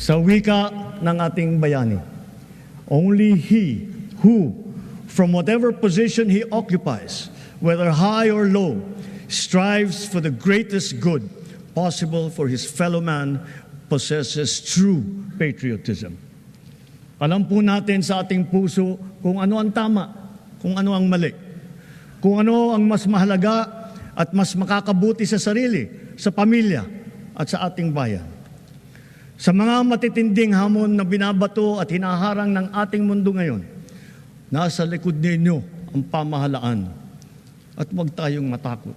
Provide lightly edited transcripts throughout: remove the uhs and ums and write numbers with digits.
Sa wika ng ating bayani, only he who, from whatever position he occupies, whether high or low, strives for the greatest good possible for his fellow man, possesses true patriotism. Alam po natin sa ating puso kung ano ang tama, kung ano ang mali, kung ano ang mas mahalaga at mas makakabuti sa sarili, sa pamilya at sa ating bayan. Sa mga matitinding hamon na binabato at hinaharang ng ating mundo ngayon, nasa likod ninyo ang pamahalaan. At huwag tayong matakot.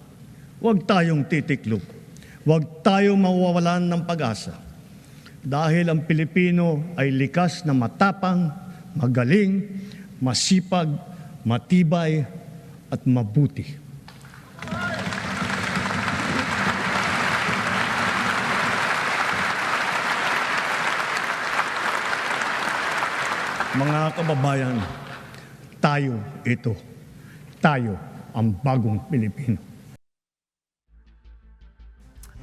Huwag tayong titiklop. Huwag tayong mawawalan ng pag-asa. Dahil ang Pilipino ay likas na matapang, magaling, masipag, matibay at mabuti. Mga kababayan, tayo ito. Tayo ang bagong Pilipino.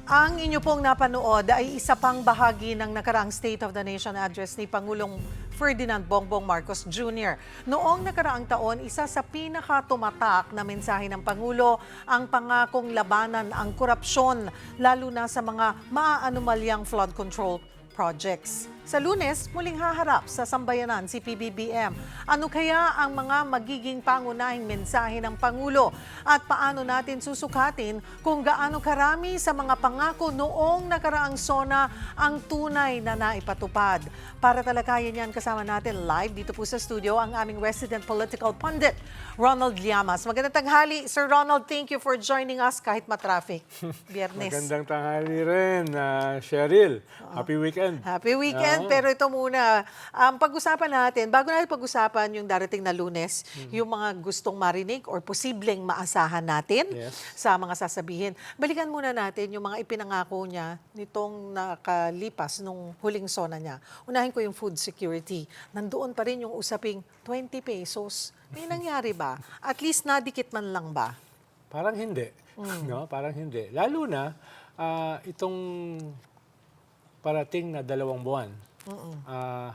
Ang inyo pong napanood ay isa pang bahagi ng nakaraang State of the Nation address ni Pangulong Ferdinand Bongbong Marcos Jr. Noong nakaraang taon, isa sa pinakatumatak na mensahe ng Pangulo ang pangakong labanan ang korupsyon, lalo na sa mga maaanomalyang flood control projects. Sa Lunes, muling haharap sa sambayanan si PBBM. Ano kaya ang mga magiging pangunahing mensahe ng Pangulo at paano natin susukatin kung gaano karami sa mga pangako noong nakaraang SONA ang tunay na naipatupad? Para talakayin yan, kasama natin live dito po sa studio ang aming resident political pundit, Ronald Llamas. Magandang tanghali, Sir Ronald. Thank you for joining us kahit matraffic. Biyernes. Magandang tanghali rin, Cheryl. Happy weekend. Happy weekend. Pero ito muna, pag-usapan natin, bago natin pag-usapan yung darating na Lunes, yung mga gustong marinig or posibleng maasahan natin sa mga sasabihin. Balikan muna natin yung mga ipinangako niya nitong nakalipas nung huling SONA niya. Unahin ko yung food security. Nandoon pa rin yung usaping 20 pesos. May nangyari ba? At least nadikit man lang ba? Parang hindi. No? Parang hindi. Lalo na itong parating na 2 buwan.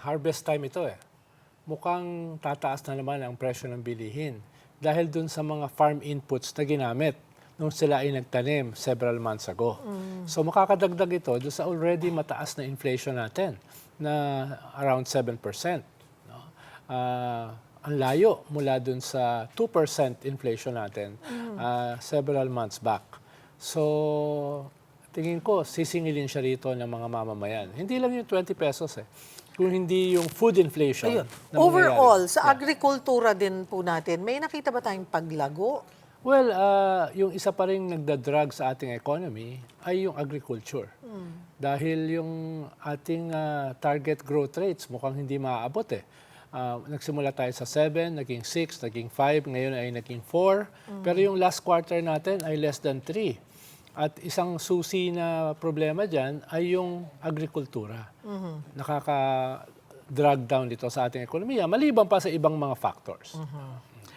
Harvest time ito eh. Mukhang tataas na naman ang presyo ng bilihin dahil dun sa mga farm inputs na ginamit nung sila ay nagtanim several months ago. So makakadagdag ito dun sa already mataas na inflation natin na around 7%. No? Ang layo mula dun sa 2% inflation natin several months back. So tingin ko, sisingilin siya rito ng mga mamamayan. Hindi lang yung 20 pesos eh. Kung hindi yung food inflation. Ayun. Na Overall, sa agrikultura din po natin, may nakita ba tayong paglago? Well, yung isa pa rin nagdadrag sa ating economy ay yung agriculture. Dahil yung ating target growth rates mukhang hindi maaabot eh. Nagsimula tayo sa 7, naging 6, naging 5, ngayon ay naging 4. Pero yung last quarter natin ay less than 3. At isang susi na problema dyan ay yung agrikultura. Nakaka-drag down dito sa ating ekonomiya, maliban pa sa ibang mga factors.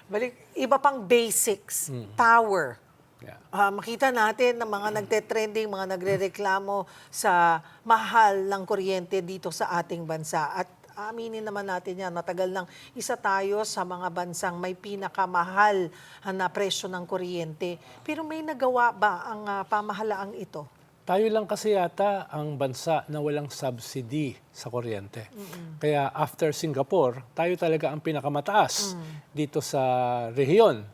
Balik, iba pang basics, power. Yeah. Makita natin na mga nagte-trending, mga nagrereklamo sa mahal ng kuryente dito sa ating bansa. At aminin naman natin yan, matagal nang isa tayo sa mga bansang may pinakamahal na presyo ng kuryente. Pero may nagawa ba ang pamahalaang ito? Tayo lang kasi yata ang bansa na walang subsidy sa kuryente. Kaya after Singapore, tayo talaga ang pinakamataas dito sa rehiyon.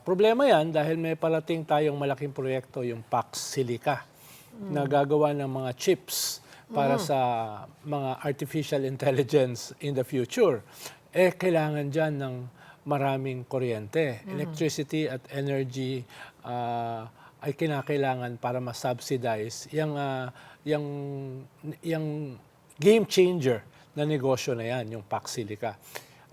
Problema yan dahil may parating tayong malaking proyekto, yung Pax Silica, na gagawa ng mga chips para sa mga artificial intelligence in the future. Kailangan dyan ng maraming kuryente. Electricity at energy ay kinakailangan para ma-subsidize yung game changer na negosyo na yan, yung Pax Silica.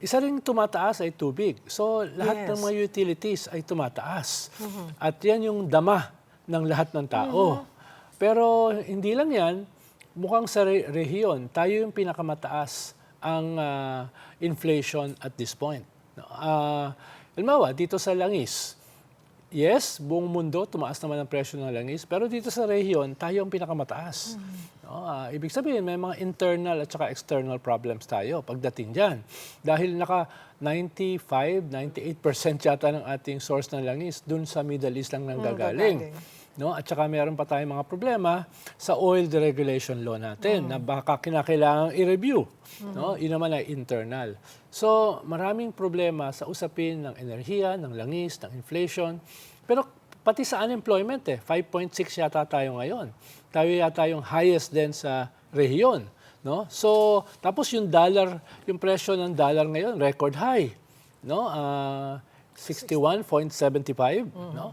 Isa ring tumataas ay tubig. So lahat ng mga utilities ay tumataas. At yan yung dama ng lahat ng tao. Pero hindi lang yan, mukhang sa rehiyon, tayo yung pinakamataas ang inflation at this point. Halimbawa, dito sa langis, yes, buong mundo tumaas naman ang presyo ng langis, pero dito sa rehiyon, tayo ang pinakamataas. No? Ibig sabihin, may mga internal at saka external problems tayo pagdating dyan. Dahil naka 95-98% yata ng ating source ng langis dun sa Middle East lang nanggagaling. No? At saka meron pa tayong mga problema sa oil deregulation law natin na baka kinakailangang i-review. No? Yun naman ay internal. So maraming problema sa usapin ng enerhiya, ng langis, ng inflation. Pero pati sa unemployment 5.6 yata tayo ngayon. Tayo yata yung highest din sa rehiyon. No? So tapos yung dollar, yung presyo ng dollar ngayon, record high. No? 61.75, no?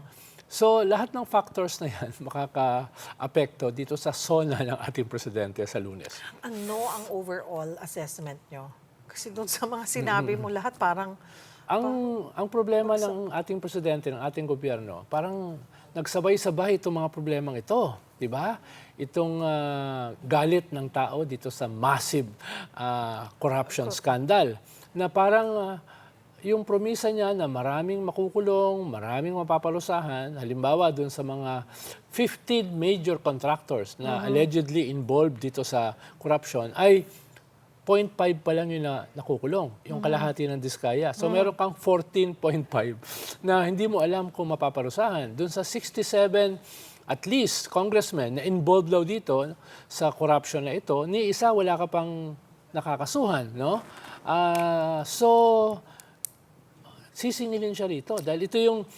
So, lahat ng factors na yan makaka-apekto dito sa SONA ng ating presidente sa Lunes. Ano ang overall assessment nyo? Kasi doon sa mga sinabi mo lahat parang... Ang problema ng ating presidente, ng ating gobyerno, parang nagsabay-sabay itong mga problemang ito. Di ba? Itong galit ng tao dito sa massive corruption scandal na parang... yung promisa niya na maraming makukulong, maraming mapaparusahan, halimbawa dun sa mga 15 major contractors na allegedly involved dito sa corruption, ay 0.5 pa lang yun na nakukulong, yung kalahati ng diskaya. So meron kang 14.5 na hindi mo alam kung mapaparusahan. Dun sa 67 at least congressmen na involved daw dito sa corruption na ito, ni isa wala ka pang nakakasuhan, no? So sisingilin siya rito dahil ito yung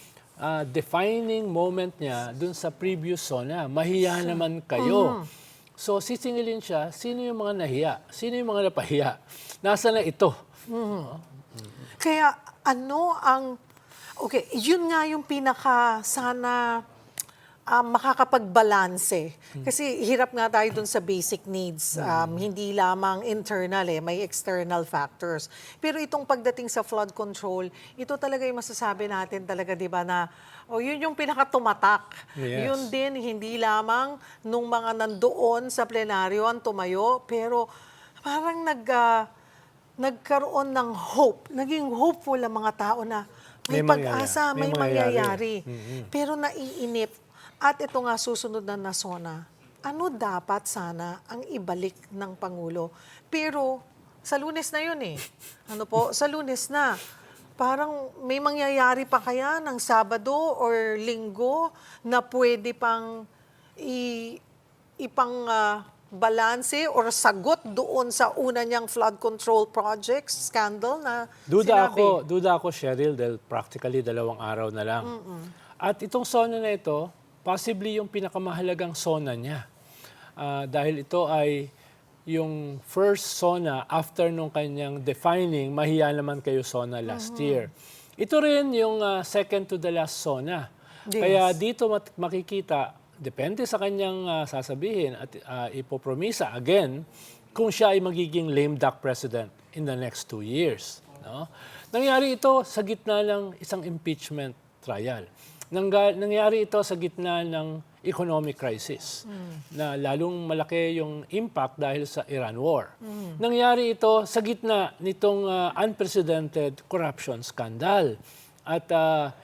defining moment niya dun sa previous SONA. Mahiya naman kayo. So sisingilin siya, sino yung mga nahiya? Sino yung mga napahiya? Nasa na ito? Kaya ano ang... Okay, yun nga yung pinaka sana makakapagbalanse. Kasi hirap nga tayo dun sa basic needs. Hindi lamang internal may external factors. Pero itong pagdating sa flood control, ito talaga yung masasabi natin talaga, di ba, na yun yung pinakatumatak. Yes. Yun din, hindi lamang nung mga nandoon sa plenaryo ang tumayo, pero parang nagkaroon ng hope. Naging hopeful ang mga tao na may pag-asa, may mangyayari. Pero naiinip. At ito nga susunod na SONA, ano dapat sana ang ibalik ng Pangulo? Pero sa Lunes na yun Ano po? Sa Lunes na. Parang may mangyayari pa kaya ng Sabado or Linggo na pwede pang balanse or sagot doon sa una niyang flood control projects scandal na sinabi? Duda ako, Cheryl, dahil practically 2 araw na lang. At itong SONA na ito, possibly yung pinakamahalagang SONA niya. Dahil ito ay yung first SONA after nung kanyang defining, mahiya naman kayo SONA last year. Ito rin yung second to the last SONA. Yes. Kaya dito makikita, depende sa kanyang sasabihin at ipopromisa again kung siya ay magiging lame duck president in the next 2 years. No? Nangyari ito sa gitna ng isang impeachment trial. Nangyari ito sa gitna ng economic crisis na lalong malaki yung impact dahil sa Iran war. Nangyari ito sa gitna nitong unprecedented corruption scandal at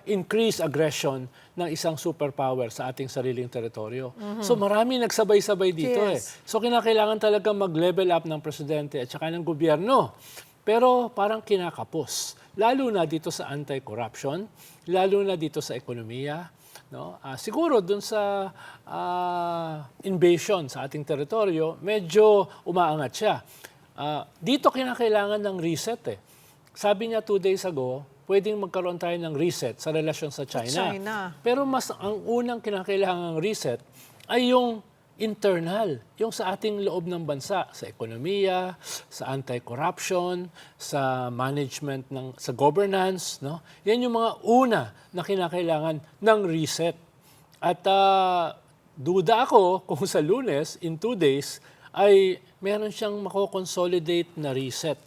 increased aggression ng isang superpower sa ating sariling teritoryo. So marami nagsabay-sabay dito Yes. So kinakailangan talaga mag-level up ng presidente at saka ng gobyerno. Pero parang kinakapos. Lalo na dito sa anti-corruption, lalo na dito sa ekonomiya. No? Siguro dun sa invasion sa ating teritoryo, medyo umaangat siya. Dito kinakailangan ng reset Sabi niya 2 days ago, pwedeng magkaroon tayo ng reset sa relasyon sa China. Pero ang unang kinakailangan ng reset ay yung internal, yung sa ating loob ng bansa, sa ekonomiya, sa anti-corruption, sa management, sa governance. No? Yan yung mga una na kinakailangan ng reset. At duda ako kung sa Lunes, in 2 days, ay meron siyang mako-consolidate na reset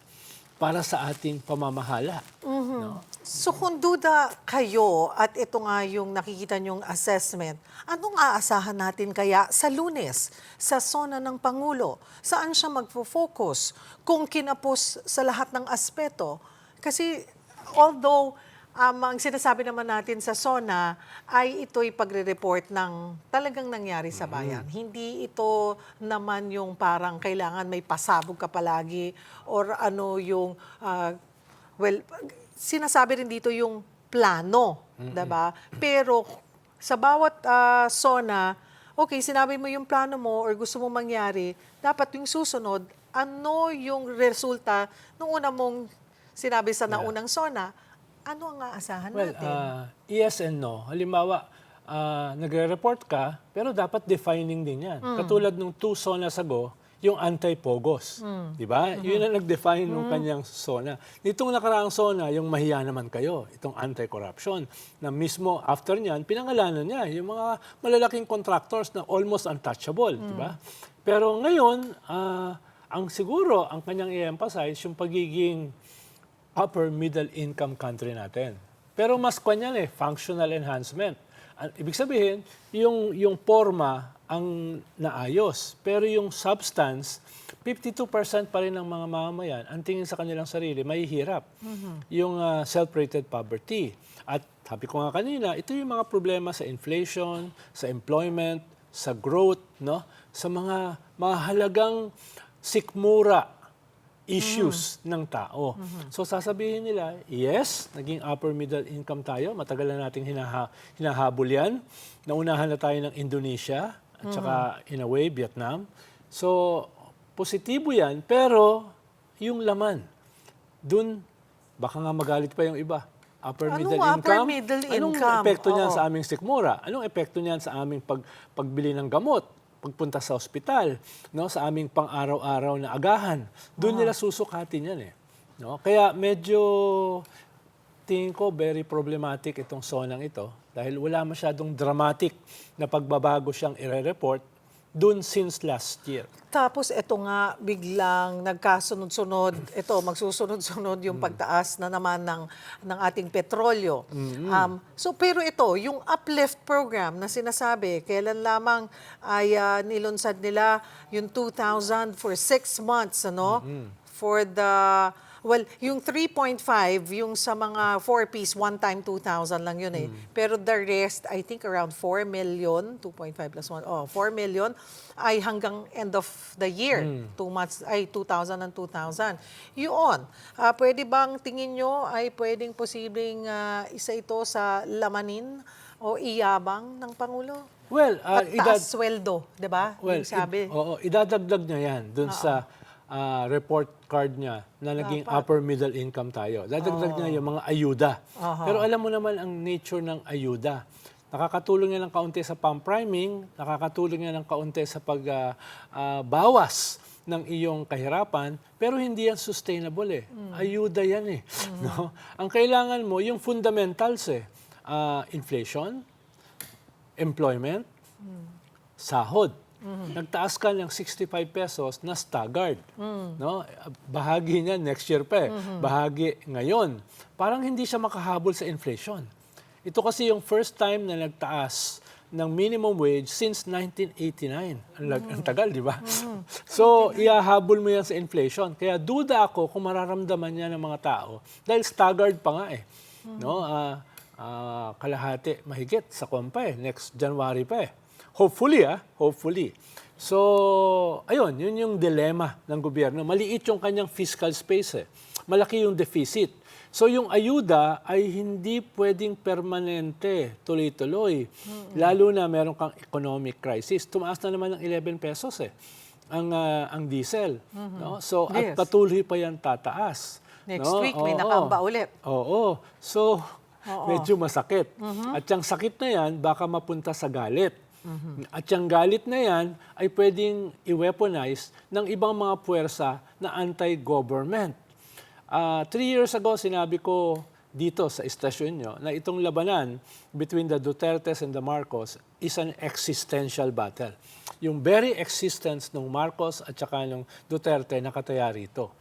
para sa ating pamamahala. No? So kung duda kayo at ito nga yung nakikita niyong assessment, anong aasahan natin kaya sa Lunes, sa SONA ng Pangulo? Saan siya magfo-focus? Kung kinapos sa lahat ng aspeto? Kasi although ang sinasabi naman natin sa SONA ay ito'y pagre-report ng talagang nangyari sa bayan. Hindi ito naman yung parang kailangan may pasabog ka palagi or ano yung, well, sinasabi rin dito yung plano, diba? Pero sa bawat SONA, okay, sinabi mo yung plano mo or gusto mo mangyari, dapat yung susunod, ano yung resulta nung una mong sinabi sa naunang SONA, ano ang aasahan natin? Yes and no. Halimbawa, nagre-report ka, pero dapat defining din yan. Katulad nung 2 SONAs ago, yung anti-pogos. Di ba? Yun ang nag-define ng kanyang SONA. Nitong nakaraang SONA, yung mahiya naman kayo, itong anti-corruption, na mismo after niyan, pinangalanan niya yung mga malalaking contractors na almost untouchable. Di ba? Pero ngayon, ang siguro, ang kanyang i-emphasize, yung pagiging upper middle income country natin. Pero mas kanya functional enhancement. Ibig sabihin, yung forma ang naayos. Pero yung substance, 52% pa rin ng mga mamamayan, ang tingin sa kanilang sarili, mahihirap. Yung self-rated poverty. At sabi ko nga kanina, ito yung mga problema sa inflation, sa employment, sa growth, no? Sa mga mahalagang sikmura issues ng tao. So sasabihin nila, yes, naging upper middle income tayo, matagal na nating hinahabol yan. Naunahan na tayo ng Indonesia at saka in a way Vietnam. So positibo yan, pero yung laman, dun baka nga magalit pa yung iba. Upper middle income. Anong epekto niyan sa aming sikmura? Anong epekto niyan sa aming pagbili ng gamot? Pagpunta sa ospital, no, sa aming pang-araw-araw na agahan. Doon nila susukatin yan no? Kaya medyo tingin ko very problematic itong SONA ito dahil wala masyadong dramatic na pagbabago siyang ire-report doon since last year. Tapos ito nga biglang nagkasunod-sunod, ito magsusunod-sunod yung pagtaas na naman ng ating petrolyo. So pero ito, yung uplift program na sinasabi, kailan lamang ay nilunsad nila yung 2,000 for 6 months, ano? For the yung 3.5, yung sa mga 4-piece, one time 2,000 lang yun Pero the rest, I think around 4 million, 2.5 plus 1, 4 million, ay hanggang end of the year. 2 months, ay 2,000 and 2,000. Yun, pwede bang tingin nyo ay pwedeng posibleng isa ito sa lamanin o iyabang ng Pangulo? Well, Pagtaas sweldo, di ba? Well, yung sabi. idadagdag niya yan dun sa report card niya na naging upper middle income tayo. Dadagdag niya yung mga ayuda. Pero alam mo naman ang nature ng ayuda. Nakakatulong yan ng kaunti sa pump priming, nakakatulong yan ng kaunti sa pagbawas ng iyong kahirapan, pero hindi yan sustainable Ayuda yan no? Ang kailangan mo, yung fundamentals inflation, employment, sahod. Nagtaas ka ng 65 pesos na staggered. No? Bahagi niya next year pa bahagi ngayon. Parang hindi siya makahabol sa inflation. Ito kasi yung first time na nagtaas ng minimum wage since 1989. Ang tagal, di ba? So, ihahabol mo yan sa inflation. Kaya duda ako kung mararamdaman niya ng mga tao dahil staggered pa nga No? Kalahati, mahigit sa kompa next January pa Hopefully, hopefully. So, ayun, yun yung dilemma ng gobyerno. Maliit yung kanyang fiscal space Malaki yung deficit. So, yung ayuda ay hindi pwedeng permanente, tuloy-tuloy. Lalo na meron kang economic crisis. Tumaas na naman ng 11 pesos ang diesel. No? So, at patuloy pa yan tataas. Next week, may nakamba ulit. Oo. So, medyo masakit. At yung sakit na yan, baka mapunta sa galit. At yung galit na yan ay pwedeng i-weaponize ng ibang mga puwersa na anti-government. 3 years ago, sinabi ko dito sa istasyon nyo na itong labanan between the Dutertes and the Marcos is an existential battle. Yung very existence ng Marcos at saka ng Duterte nakataya rito.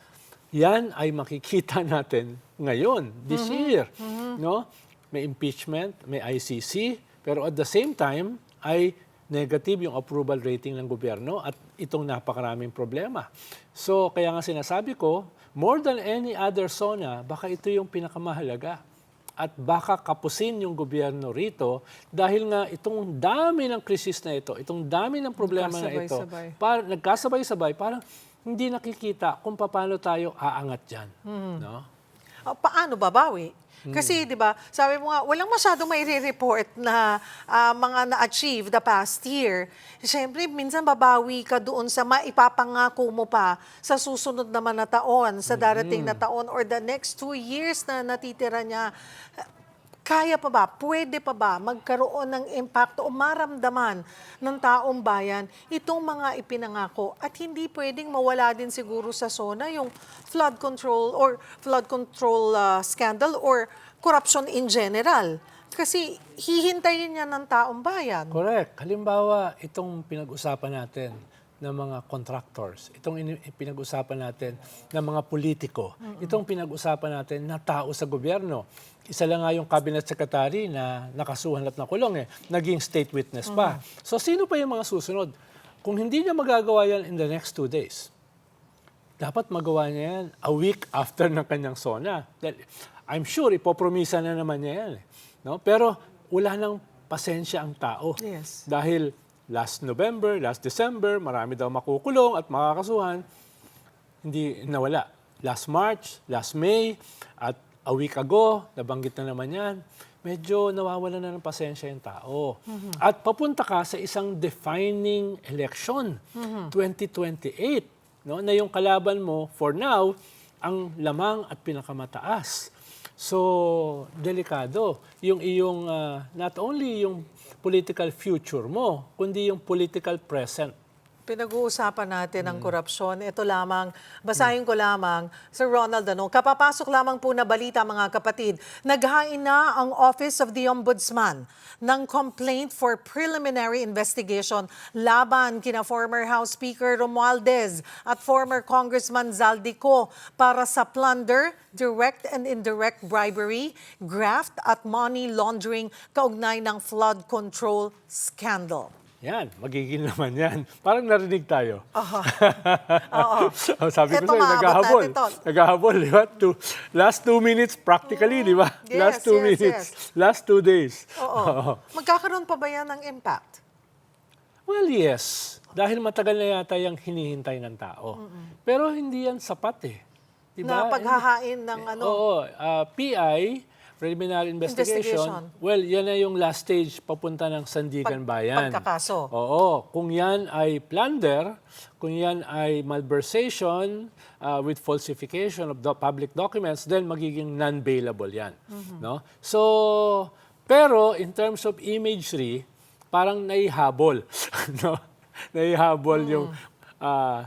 Yan ay makikita natin ngayon, this year. No? May impeachment, may ICC, pero at the same time, ay negative yung approval rating ng gobyerno at itong napakaraming problema. So, kaya nga sinasabi ko, more than any other SONA, baka ito yung pinakamahalaga. at baka kapusin yung gobyerno rito dahil nga itong dami ng krisis na ito, itong dami ng problema na ito, nagkasabay-sabay, parang hindi nakikita kung paano tayo aangat dyan. No? Paano babawi? Kasi 'di ba, sabi mo nga walang masyadong maire-report na mga na-achieve the past year. Siyempre, minsan babawi ka doon sa maipapangako mo pa sa susunod naman na taon, sa darating na taon or the next 2 years na natitira niya. Kaya pa ba, pwede pa ba magkaroon ng impact o maramdaman ng taong bayan itong mga ipinangako at hindi pwedeng mawala din siguro sa SONA yung flood control scandal or corruption in general. Kasi hihintayin niya ng taong bayan. Correct. Halimbawa, itong pinag-usapan natin ng mga contractors, itong pinag-usapan natin ng mga politiko, itong pinag-usapan natin na tao sa gobyerno. Isa lang nga yung cabinet secretary na nakasuhan at nakulong naging state witness pa. So sino pa yung mga susunod? Kung hindi niya magagawa yan in the next 2 days, dapat magawa niya yan a week after ng kanyang SONA. I'm sure ipopromisa na naman niya yan. No? Pero wala nang pasensya ang tao. Yes. Dahil last November, last December, marami daw makukulong at makakasuhan. Hindi nawala. Last March, last May, at a week ago, nabanggit na naman yan, medyo nawawala na ng pasensya yung tao. At papunta ka sa isang defining election, 2028, no? Na yung kalaban mo, for now, ang lamang at pinakamataas. So, delikado. Yung iyong, not only yung political future mo, kundi yung political present. Pinag-uusapan natin ang korupsyon. Ito lamang, basahin ko lamang, Sir Ronald, kapapasok lamang po na balita mga kapatid, naghain na ang Office of the Ombudsman ng complaint for preliminary investigation laban kina former House Speaker Romualdez at former Congressman Zaldico para sa plunder, direct and indirect bribery, graft at money laundering kaugnay ng flood control scandal. Yan, magiging naman yan. Parang narinig tayo. Oo. Sabi ko Eto, sa'yo, maabot natin to. naghahabol, di ba? Last 2 minutes, practically, di ba? Yes, last 2 yes, minutes, last 2 days. Oo. Magkakaroon pa ba yan ng impact? Well, yes. Dahil matagal na yata yung hinihintay ng tao. Pero hindi yan sapat Di ba? Na paghahain ng ano? Oo. PI, Preliminary Investigation. Well, yan na yung last stage papunta ng Sandigan Bayan. Pagkakaso. Oo. Kung yan ay plunder, kung yan ay malversation with falsification of the public documents, then magiging non-bailable yan. No? So, pero in terms of imagery, parang naihabol. No? Naihabol yung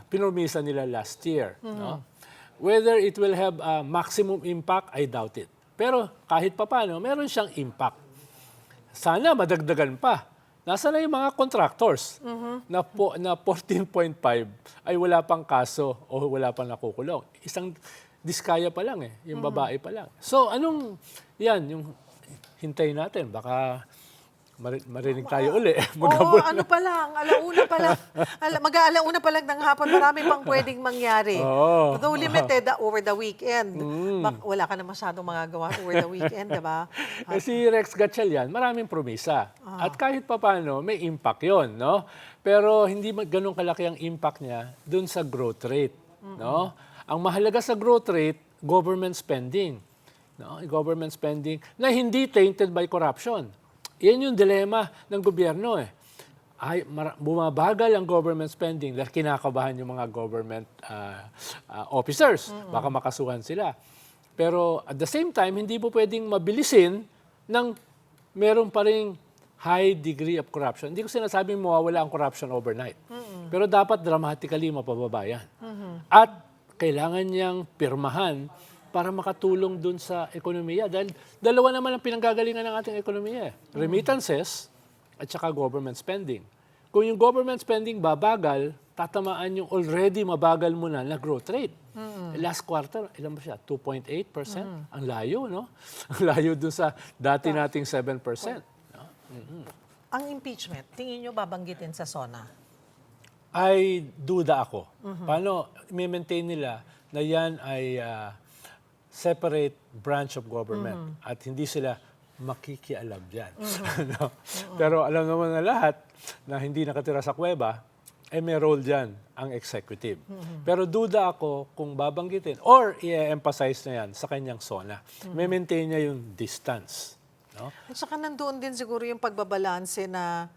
pinurmisa nila last year. No? Whether it will have maximum impact, I doubt it. Pero kahit papano, meron siyang impact. Sana madagdagan pa. Nasa na yung mga contractors na 14.5 ay wala pang kaso o wala pang nakukulong. Isang diskaya pa lang yung babae pa lang. So anong, yan, yung hintayin natin. Baka marinig tayo uli. Oo, ano pa lang, alauna pa lang. Mag-aalauna pa lang ng hapon, marami pang pwedeng mangyari. Though limited over the weekend. Wala ka na masyadong magagawa over the weekend, diba? Si Rex Gatchalian, maraming promisa. At kahit papano, may impact yon, no? Pero hindi ganun kalaki ang impact niya dun sa growth rate. No? Ang mahalaga sa growth rate, government spending. No? Government spending na hindi tainted by corruption. Yan yung dilema ng gobyerno Ay, bumabagal ang government spending dahil kinakabahan yung mga government officers. Baka makasuhan sila. Pero at the same time, hindi po pwedeng mabilisin ng meron pa ring high degree of corruption. Hindi ko sinasabing mawawala ang corruption overnight. Pero dapat dramatically mapababa yan. At kailangan niyang pirmahan para makatulong dun sa ekonomiya. Dahil dalawa naman ang pinanggagalingan ng ating ekonomiya. Remittances at saka government spending. Kung yung government spending babagal, tatamaan yung already mabagal mo na growth rate. Last quarter, ilan ba siya? 2.8%? Ang layo, no? Ang layo dun sa dati nating 7%. No? Ang impeachment, tingin nyo babanggitin sa SONA? Ay duda ako. Paano i-maintain nila na yan ay separate branch of government at hindi sila makikialam dyan. No? Pero alam naman na lahat na hindi nakatira sa kuweba, may role dyan ang executive. Pero duda ako kung babanggitin or i-emphasize na yan sa kanyang zona. May maintain niya yung distance. No? At saka nandoon din siguro yung pagbabalanse na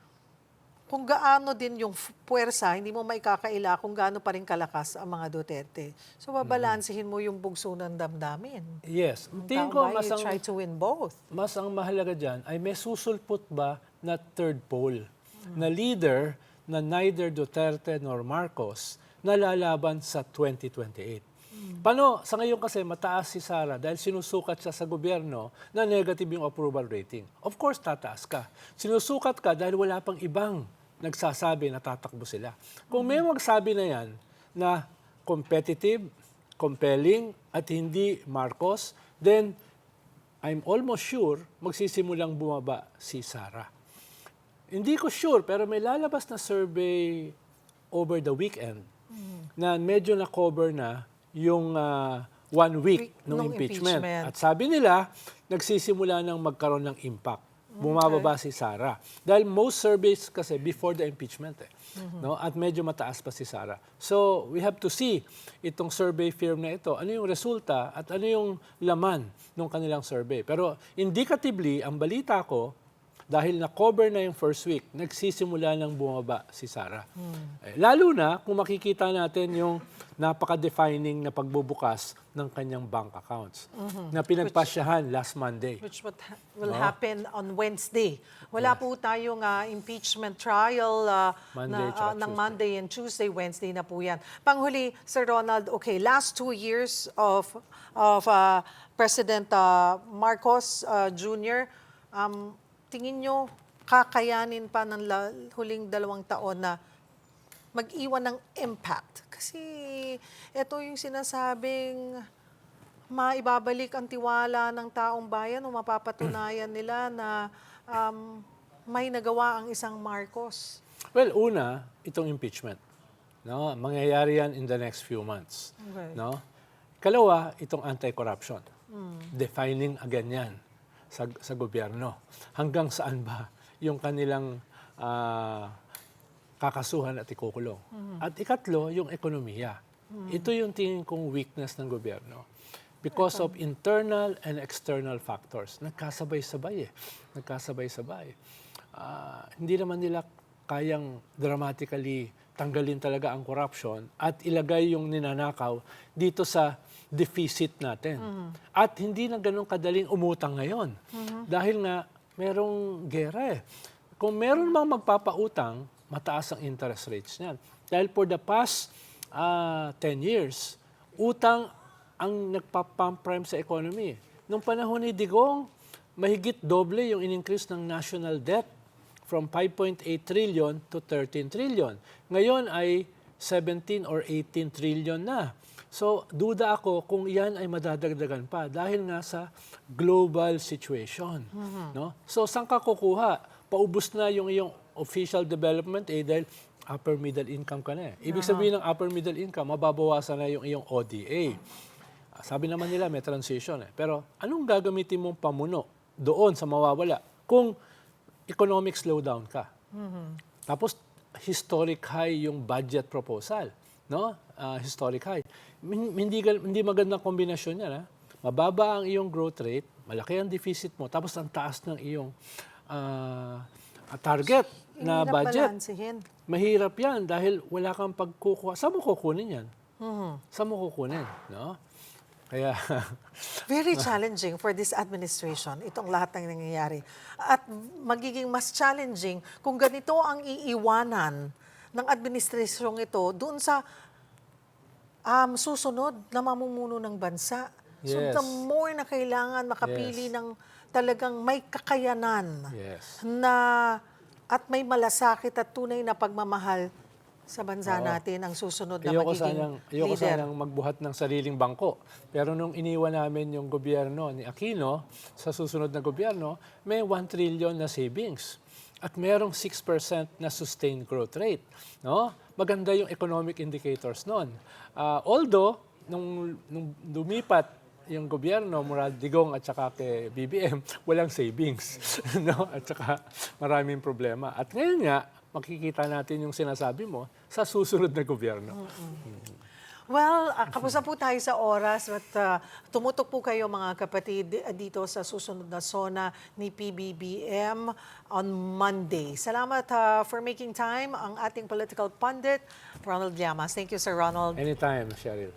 kung gaano din yung puwersa, hindi mo maikakaila kung gaano pa rin kalakas ang mga Duterte. So, babalansehin mo yung bugso ng damdamin. Yes. Ang Tingin taong ko bayan, you try to win both. mas ang mahalaga dyan ay may susulpot ba na third pole, na leader na neither Duterte nor Marcos na lalaban sa 2028. Paano? Sa ngayon kasi mataas si Sara dahil sinusukat siya sa gobyerno na negative yung approval rating. Of course, tataas ka. Sinusukat ka dahil wala pang ibang nagsasabi na tatakbo sila. Kung may magsabi na yan na competitive, compelling, at hindi Marcos, then I'm almost sure magsisimulang bumaba si Sara. Hindi ko sure, pero may lalabas na survey over the weekend na medyo na-cover na yung 1 week ng Nung impeachment. impeachment. At sabi nila, nagsisimula ng magkaroon ng impact. Bumababa si Sara. Dahil most surveys kasi before the impeachment. No? At medyo mataas pa si Sara. So, we have to see itong survey firm na ito. Ano yung resulta at ano yung laman ng kanilang survey. Pero indicatively, ang balita ko, dahil na-cover na yung first week, nagsisimula ng bumaba si Sara. Lalo na kung makikita natin yung napaka-defining na pagbubukas ng kanyang bank accounts na pinagpasyahan last Monday. Which will happen on Wednesday. Wala po tayong impeachment trial Monday tsaka ng Tuesday. Monday and Tuesday, Wednesday na po yan. Panghuli, Sir Ronald, okay, last 2 years of President Marcos Jr., tingin nyo kakayanin pa ng huling 2 taon na mag-iwan ng impact? Kasi ito yung sinasabing maibabalik ang tiwala ng taong bayan o mapapatunayan nila na may nagawa ang isang Marcos. Well, una, itong impeachment. No? Mangyayari yan in the next few months. Okay. No? Kalawa, itong anti-corruption. Defining again yan sa gobyerno. Hanggang saan ba yung kanilang kakasuhan at ikukulong. At ikatlo, yung ekonomiya. Ito yung tingin kong weakness ng gobyerno. Because of internal and external factors. Nagkasabay-sabay eh. Nagkasabay-sabay. Hindi naman nila kayang dramatically tanggalin talaga ang corruption at ilagay yung ninanakaw dito sa deficit natin. At hindi na ganun kadaling umutang ngayon. Dahil nga, merong gera eh. Kung meron mang magpapautang, mataas ang interest rates niyan. Dahil for the past 10 years, utang ang nagpa-pump prime sa economy. Nung panahon ni Digong, mahigit doble yung in-increase ng national debt from 5.8 trillion to 13 trillion. Ngayon ay 17 or 18 trillion na. So, duda ako kung yan ay madadagdagan pa dahil nga sa global situation. No? So, saan ka kukuha? Paubos na yung iyong official development dahil upper middle income ka na eh. Ibig sabihin ng upper middle income, mababawasan na yung iyong ODA. Sabi naman nila may transition eh. Pero anong gagamitin mong pamuno doon sa mawawala kung economic slowdown ka? Tapos, historic high yung budget proposal. No? Historic high. Hindi magandang kombinasyon yan. Ha? Mababa ang iyong growth rate, malaki ang deficit mo, tapos ang taas ng iyong target na Hirap budget. balansehin. Mahirap yan dahil wala kang pagkukuha. Saan mo kukunin yan? Saan mo kukunin? No? Kaya Very challenging for this administration, itong lahat ng nangyayari. At magiging mas challenging kung ganito ang iiwanan ng administrasyong ito doon sa susunod na mamumuno ng bansa. So Yes. the more na kailangan makapili ng talagang may kakayanan yes. na at may malasakit at tunay na pagmamahal sa bansa natin ang susunod na magiging Ayoko leader. sanang magbuhat ng sariling bangko. Pero nung iniwan namin yung gobyerno ni Aquino, sa susunod na gobyerno, may 1 trillion na savings. At merong 6% na sustained growth rate. No? Maganda yung economic indicators noon. Although, nung lumipat yung gobyerno mula Digong at saka kay BBM, walang savings. No? At saka maraming problema. At ngayon nga, makikita natin yung sinasabi mo sa susunod na gobyerno. Well, kapusta po tayo sa oras at tumutok po kayo mga kapatid dito sa susunod na SONA ni PBBM on Monday. Salamat for making time ang ating political pundit, Ronald Llamas. Thank you, Sir Ronald. Anytime, Cheryl.